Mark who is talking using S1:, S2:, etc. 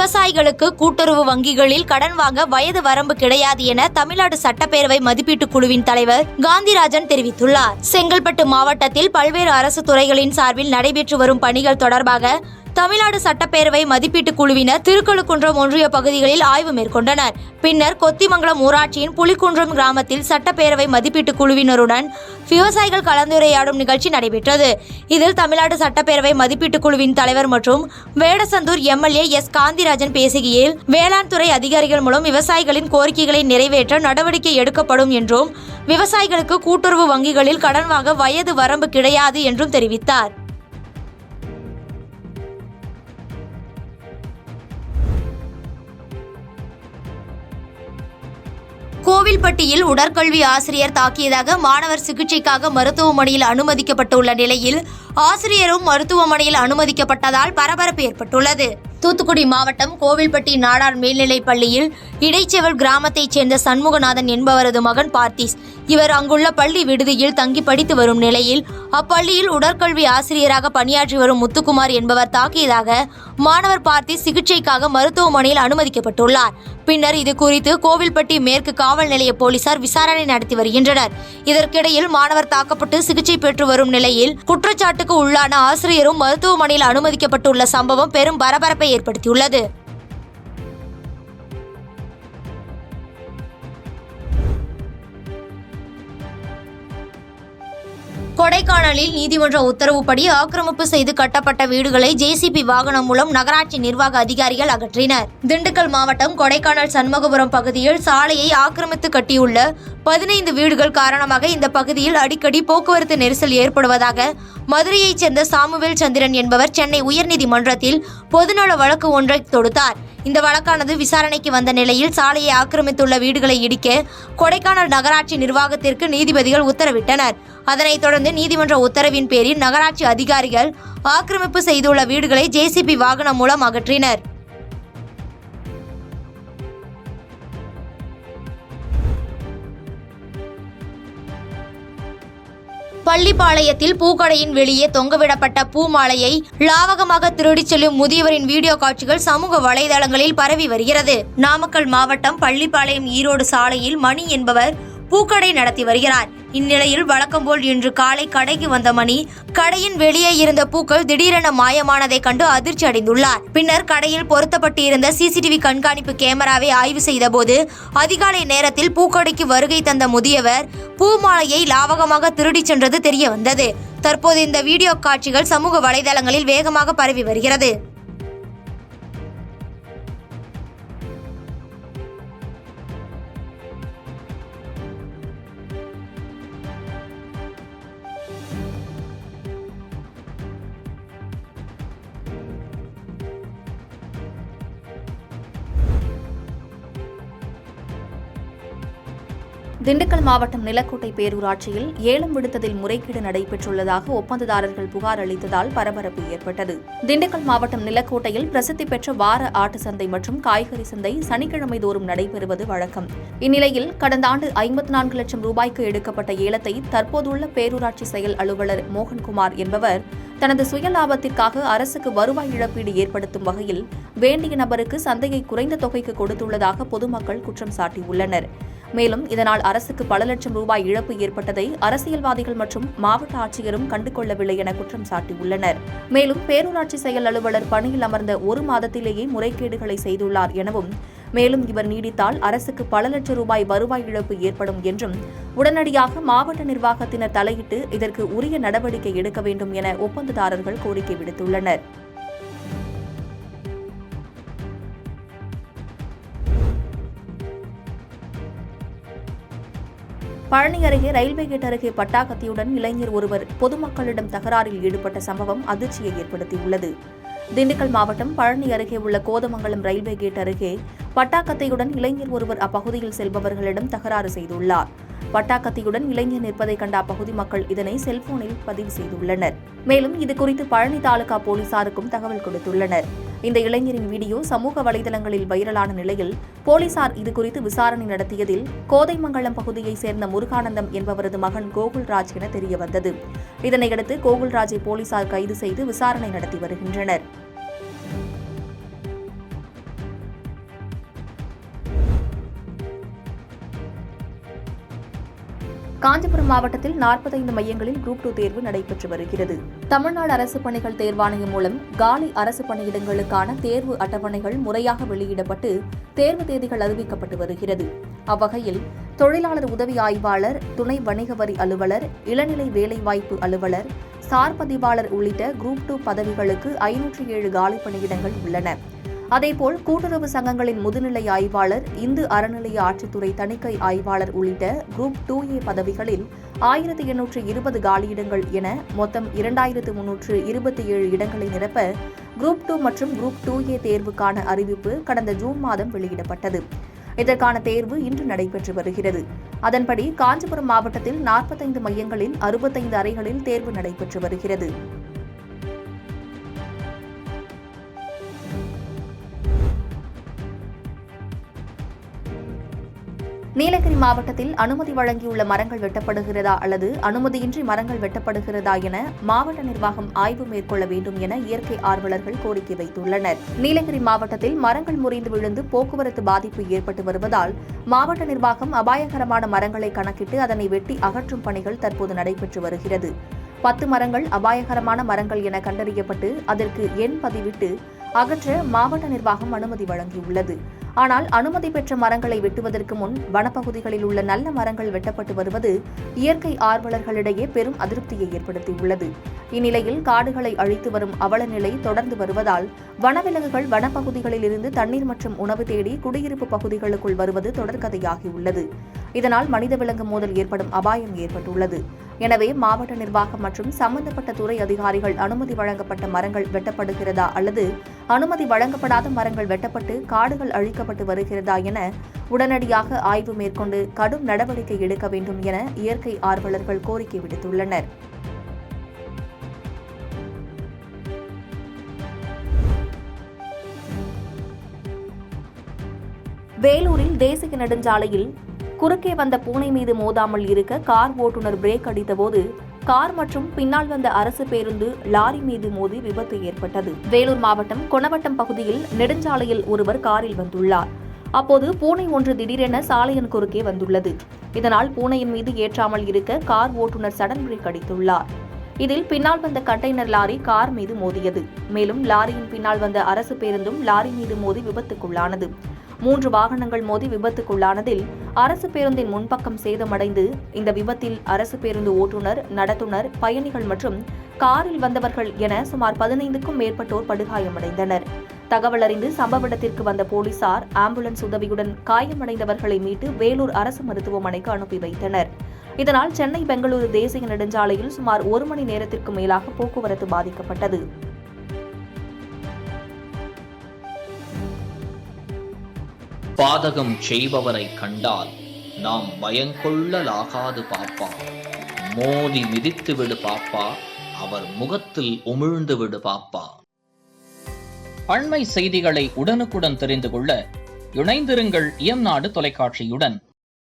S1: விவசாயிகளுக்கு கூட்டுறவு வங்கிகளில் கடன் வாங்க வயது வரம்பு கிடையாது என தமிழ்நாடு சட்டப்பேரவை மதிப்பீட்டு குழுவின் தலைவர் காந்திராஜன் தெரிவித்துள்ளார். செங்கல்பட்டு மாவட்டத்தில் பல்வேறு அரசு துறைகளின் சார்பில் நடைபெற்று வரும் பணிகள் தொடர்பாக தமிழ்நாடு சட்டப்பேரவை மதிப்பீட்டு குழுவினர் திருக்கழுக்குன்றம் ஒன்றிய பகுதிகளில் ஆய்வு மேற்கொண்டனர். பின்னர் கொத்திமங்கலம் ஊராட்சியின் புலிக்குன்றம் கிராமத்தில் சட்டப்பேரவை மதிப்பீட்டு குழுவினருடன் விவசாயிகள் கலந்துரையாடும் நிகழ்ச்சி நடைபெற்றது. இதில் தமிழ்நாடு சட்டப்பேரவை மதிப்பீட்டு குழுவின் தலைவர் மற்றும் வேடசந்தூர் எம்எல்ஏ எஸ். காந்திராஜன் பேசுகையில், வேளாண் துறை அதிகாரிகள் மூலம் விவசாயிகளின் கோரிக்கைகளை நிறைவேற்ற நடவடிக்கை எடுக்கப்படும் என்றும், விவசாயிகளுக்கு கூட்டுறவு வங்கிகளில் கடன் வாங்க வயது வரம்பு கிடையாது என்றும் தெரிவித்தார். கோவில்பட்டியில் உடற்கல்வி ஆசிரியர் தாக்கியதாக மாணவர் சிகிச்சைக்காக மருத்துவமனையில் அனுமதிக்கப்பட்டுள்ள நிலையில் ஆசிரியரும் மருத்துவமனையில் அனுமதிக்கப்பட்டதால் பரபரப்பு ஏற்பட்டுள்ளது. தூத்துக்குடி மாவட்டம் கோவில்பட்டி நாடார் மேல்நிலைப் பள்ளியில் இடைச்செவல் கிராமத்தைச் சேர்ந்த சண்முகநாதன் என்பவரது மகன் பார்த்தீஸ். இவர் அங்குள்ள பள்ளி விடுதியில் தங்கி படித்து வரும் நிலையில் அப்பள்ளியில் உடற்கல்வி ஆசிரியராக பணியாற்றி வரும் முத்துக்குமார் என்பவர் தாக்கியதாக மாணவர் பார்த்தீஸ் சிகிச்சைக்காக மருத்துவமனையில் அனுமதிக்கப்பட்டுள்ளார். பின்னர் இது குறித்து கோவில்பட்டி மேற்கு காவல் நிலைய போலீசார் விசாரணை நடத்தி வருகின்றனர். இதற்கிடையில் மாணவர் தாக்கப்பட்டு சிகிச்சை பெற்று வரும் நிலையில் குற்றச்சாட்டுக்கு உள்ளான ஆசிரியரும் மருத்துவமனையில் அனுமதிக்கப்பட்டுள்ள சம்பவம் பெரும் பரபரப்பை ஏற்படுத்தியுள்ளது. கொடைக்கானலில் நீதிமன்ற உத்தரவுப்படி ஆக்கிரமிப்பு செய்து கட்டப்பட்ட வீடுகளை ஜேசிபி வாகனம் மூலம் நகராட்சி நிர்வாக அதிகாரிகள் அகற்றினர். திண்டுக்கல் மாவட்டம் கொடைக்கானல் சண்முகபுரம் பகுதியில் சாலையை ஆக்கிரமித்து கட்டியுள்ள 15 வீடுகள் காரணமாக இந்த பகுதியில் அடிக்கடி போக்குவரத்து நெரிசல் ஏற்படுவதாக மதுரையைச் சேர்ந்த சாமுவேல் சந்திரன் என்பவர் சென்னை உயர்நீதிமன்றத்தில் பொதுநல வழக்கு ஒன்றை தொடுத்தார். இந்த வழக்கானது விசாரணைக்கு வந்த நிலையில் சாலையை ஆக்கிரமித்துள்ள வீடுகளை இடிக்க கொடைக்கானல் நகராட்சி நிர்வாகத்திற்கு நீதிபதிகள் உத்தரவிட்டனர். அதனைத் தொடர்ந்து நீதிமன்ற உத்தரவின் பேரில் நகராட்சி அதிகாரிகள் ஆக்கிரமிப்பு செய்துள்ள வீடுகளை ஜேசிபி வாகனம் மூலம் அகற்றினர். பள்ளிப்பாளையத்தில் பூக்கடையின் வெளியே தொங்கவிடப்பட்ட பூ மாலையை லாவகமாக திருடிச் செல்லும் முதியவரின் வீடியோ காட்சிகள் சமூக வலைதளங்களில் பரவி வருகிறது. நாமக்கல் மாவட்டம் பள்ளிப்பாளையம் ஈரோடு சாலையில் மணி என்பவர் பூக்கடை நடத்தி வருகிறார். இந்நிலையில் வழக்கம்போல் இன்று காலை கடைக்கு வந்த மணி கடையின் வெளியே இருந்த பூக்கள் திடீரென மாயமானதை கண்டு அதிர்ச்சி அடைந்துள்ளார். பின்னர் கடையில் பொருத்தப்பட்டிருந்த சிசிடிவி கண்காணிப்பு கேமராவை ஆய்வு செய்தபோது அதிகாலை நேரத்தில் பூக்கடைக்கு வருகை தந்த முதியவர் பூமாலையை லாவகமாக திருடிச் சென்றது தெரிய வந்தது. தற்போது இந்த வீடியோ காட்சிகள் சமூக வலைதளங்களில் வேகமாக பரவி வருகிறது.
S2: திண்டுக்கல் மாவட்டம் நிலக்கோட்டை பேரூராட்சியில் ஏலம் விடுத்ததில் முறைகேடு நடைபெற்றுள்ளதாக ஒப்பந்ததாரர்கள் புகார் அளித்ததால் பரபரப்பு ஏற்பட்டது. திண்டுக்கல் மாவட்டம் நிலக்கோட்டையில் பிரசித்தி பெற்ற வார ஆட்டு சந்தை மற்றும் காய்கறி சந்தை சனிக்கிழமை தோறும் நடைபெறுவது வழக்கம். இந்நிலையில் கடந்த ஆண்டு 54 லட்சம் ரூபாய்க்கு எடுக்கப்பட்ட ஏலத்தை தற்போதுள்ள பேரூராட்சி செயல் அலுவலர் மோகன்குமார் என்பவர் தனது சுய லாபத்திற்காக அரசுக்கு வருவாய் இழப்பீடு ஏற்படுத்தும் வகையில் வேண்டிய நபருக்கு சந்தையை குறைந்த தொகைக்கு கொடுத்துள்ளதாக பொதுமக்கள் குற்றம் சாட்டியுள்ளனர். மேலும் இதனால் அரசுக்கு பல லட்சம் ரூபாய் இழப்பு ஏற்பட்டதை அரசியல்வாதிகள் மற்றும் மாவட்ட ஆட்சியரும் கண்டுகொள்ளவில்லை என குற்றம் சாட்டியுள்ளனர். மேலும் பேரூராட்சி செயல் அலுவலர் பணியில் அமர்ந்த 1 மாதத்திலேயே முறைகேடுகளை செய்துள்ளார் எனவும், மேலும் இவர் நீடித்தால் அரசுக்கு பல லட்சம் ரூபாய் வருவாய் இழப்பு ஏற்படும் என்றும் உடனடியாக மாவட்ட நிர்வாகத்தினர் தலையிட்டு இதற்கு உரிய நடவடிக்கை எடுக்க வேண்டும் என ஒப்பந்ததாரர்கள் கோரிக்கை விடுத்துள்ளனர். பழனி அருகே ரயில்வே கேட் அருகே பட்டாக்கத்தியுடன் இளைஞர் ஒருவர் பொதுமக்களிடம் தகராறில் ஈடுபட்ட சம்பவம் அதிர்ச்சியை ஏற்படுத்தியுள்ளது. திண்டுக்கல் மாவட்டம் பழனி அருகே உள்ள கோதமங்கலம் ரயில்வே கேட் அருகே பட்டாக்கத்தையுடன் இளைஞர் ஒருவர் அப்பகுதியில் செல்பவர்களிடம் தகராறு செய்துள்ளார். பட்டாக்கத்தியுடன் இளைஞர் நிற்பதை கண்ட அப்பகுதி மக்கள் இதனை செல்போனில் பதிவு செய்துள்ளனர். மேலும் இதுகுறித்து பழனி தாலுகா போலீசாருக்கும் தகவல் கொடுத்துள்ளனர். இந்த இளைஞரின் வீடியோ சமூக வலைதளங்களில் வைரலான நிலையில் போலீசார் இதுகுறித்து விசாரணை நடத்தியதில் கோதைமங்கலம் பகுதியைச் சேர்ந்த முருகானந்தம் என்பவரது மகன் கோகுல்ராஜ் என தெரியவந்தது. இதனையடுத்து கோகுல்ராஜை போலீசார் கைது செய்து விசாரணை நடத்தி வருகின்றனர். காஞ்சிபுரம் மாவட்டத்தில் 45 மையங்களில் குரூப் 2 தேர்வு நடைபெற்று வருகிறது. தமிழ்நாடு அரசு பணிகள் தேர்வாணையம் மூலம் காலி அரசு பணியிடங்களுக்கான தேர்வு அட்டவணைகள் முறையாக வெளியிடப்பட்டு தேர்வு தேதிகள் அறிவிக்கப்பட்டு வருகிறது. அவ்வகையில் தொழிலாளர் உதவி ஆய்வாளர், துணை வணிக வரி அலுவலர், இளநிலை வேலைவாய்ப்பு அலுவலர், சார் பதிவாளர் உள்ளிட்ட குரூப் 2 பதவிகளுக்கு 507 காலி பணியிடங்கள் உள்ளன. அதேபோல் கூட்டுறவு சங்கங்களின் முதுநிலை ஆய்வாளர், இந்து அறநிலைய ஆட்சித்துறை தணிக்கை ஆய்வாளர் உள்ளிட்ட குரூப் 2A பதவிகளில் 1820 காலியிடங்கள் என மொத்தம் 2327 இடங்களை நிரப்ப குரூப் 2 மற்றும் குரூப் 2A தேர்வுக்கான அறிவிப்பு கடந்த ஜூன் மாதம் வெளியிடப்பட்டது. இதற்கான தேர்வு இன்று நடைபெற்று வருகிறது. அதன்படி காஞ்சிபுரம் மாவட்டத்தில் 45 மையங்களில் 65 அறைகளில் தேர்வு நடைபெற்று வருகிறது. நீலகிரி மாவட்டத்தில் அனுமதி வழங்கியுள்ள மரங்கள் வெட்டப்படுகிறதா அல்லது அனுமதியின்றி மரங்கள் வெட்டப்படுகிறதா என மாவட்ட நிர்வாகம் ஆய்வு மேற்கொள்ள வேண்டும் என இயற்கை ஆர்வலர்கள் கோரிக்கை வைத்துள்ளனர். நீலகிரி மாவட்டத்தில் மரங்கள் முறிந்து விழுந்து போக்குவரத்து பாதிப்பு ஏற்பட்டு வருவதால் மாவட்ட நிர்வாகம் அபாயகரமான மரங்களை கணக்கிட்டு அதனை வெட்டி அகற்றும் பணிகள் தற்போது நடைபெற்று வருகிறது. 10 மரங்கள் அபாயகரமான மரங்கள் என கண்டறியப்பட்டு அதற்கு எண் பதிவிட்டு அகற்ற மாவட்ட நிர்வாகம் அனுமதி வழங்கியுள்ளது. ஆனால் அனுமதி பெற்ற மரங்களை வெட்டுவதற்கு முன் வனப்பகுதிகளில் உள்ள நல்ல மரங்கள் வெட்டப்பட்டு வருவது இயற்கை ஆர்வலர்களிடையே பெரும் அதிருப்தியை ஏற்படுத்தியுள்ளது. இந்நிலையில் காடுகளை அழித்து வரும் அவலநிலை தொடர்ந்து வருவதால் வனவிலங்குகள் வனப்பகுதிகளில் இருந்து தண்ணீர் மற்றும் உணவு தேடி குடியிருப்பு பகுதிகளுக்குள் வருவது தொடர்கதையாகியுள்ளது. இதனால் மனித விலங்கு மோதல் ஏற்படும் அபாயம் ஏற்பட்டுள்ளது. எனவே மாவட்ட நிர்வாகம் மற்றும் சம்பந்தப்பட்ட துறை அதிகாரிகள் அனுமதி வழங்கப்பட்ட மரங்கள் வெட்டப்படுகிறதா அல்லது அனுமதி வழங்கப்படாத மரங்கள் வெட்டப்பட்டு காடுகள் அழிக்கப்பட்டு வருகிறதா என உடனடியாக ஆய்வு மேற்கொண்டு கடும் நடவடிக்கை எடுக்க வேண்டும் என இயற்கை ஆர்வலர்கள் கோரிக்கை விடுத்துள்ளனர். வேலூரில் தேசிய நெடுஞ்சாலையில் குறுக்கே வந்த பூனை மீது மோதாமல் இருக்க கார் ஓட்டுநர் பிரேக் அடித்தபோது கார் மற்றும் பின்னால் வந்த அரசு பேருந்து லாரி மீது மோதி விபத்து ஏற்பட்டது. வேலூர் மாவட்டம் கொணவட்டம் பகுதியில் நெடுஞ்சாலையில் ஒருவர் காரில் வந்துள்ளார். அப்போது பூனை ஒன்று திடீரென சாலையின் குறுக்கே வந்துள்ளது. இதனால் பூனையின் மீது ஏற்றாமல் இருக்க கார் ஓட்டுநர் சடன் பிரேக் அடித்துள்ளார். இதில் பின்னால் வந்த கண்டெய்னர் லாரி கார் மீது மோதியது. மேலும் லாரியின் பின்னால் வந்த அரசு பேருந்தும் லாரி மீது மோதி விபத்துக்குள்ளானது. 3 வாகனங்கள் மோதி விபத்துக்குள்ளானதில் அரசு பேருந்தின் முன்பக்கம் சேதமடைந்து இந்த விபத்தில் அரசு பேருந்து ஓட்டுநர், நடத்துனர், பயணிகள் மற்றும் காரில் வந்தவர்கள் என சுமார் 15க்கும் மேற்பட்டோர் படுகாயமடைந்தனர். தகவல் அறிந்து சம்பவ இடத்திற்கு வந்த போலீசார் ஆம்புலன்ஸ் உதவியுடன் காயமடைந்தவர்களை மீட்டு வேலூர் அரசு மருத்துவமனைக்கு அனுப்பி வைத்தனர். இதனால் சென்னை பெங்களூரு தேசிய நெடுஞ்சாலையில் சுமார் 1 மணி நேரத்திற்கு மேலாக போக்குவரத்து பாதிக்கப்பட்டது.
S3: பாதகம் செய்பவரை கண்டால் நாம் பயங்கொள்ளலாகாது பாப்பா. மோதி மிதித்து விடு பாப்பா, அவர் முகத்தில் உமிழ்ந்து விடு பாப்பா. அண்மை செய்திகளை உடனுக்குடன் தெரிந்து கொள்ள இணைந்திருங்கள் இயம்நாடு தொலைக்காட்சியுடன்.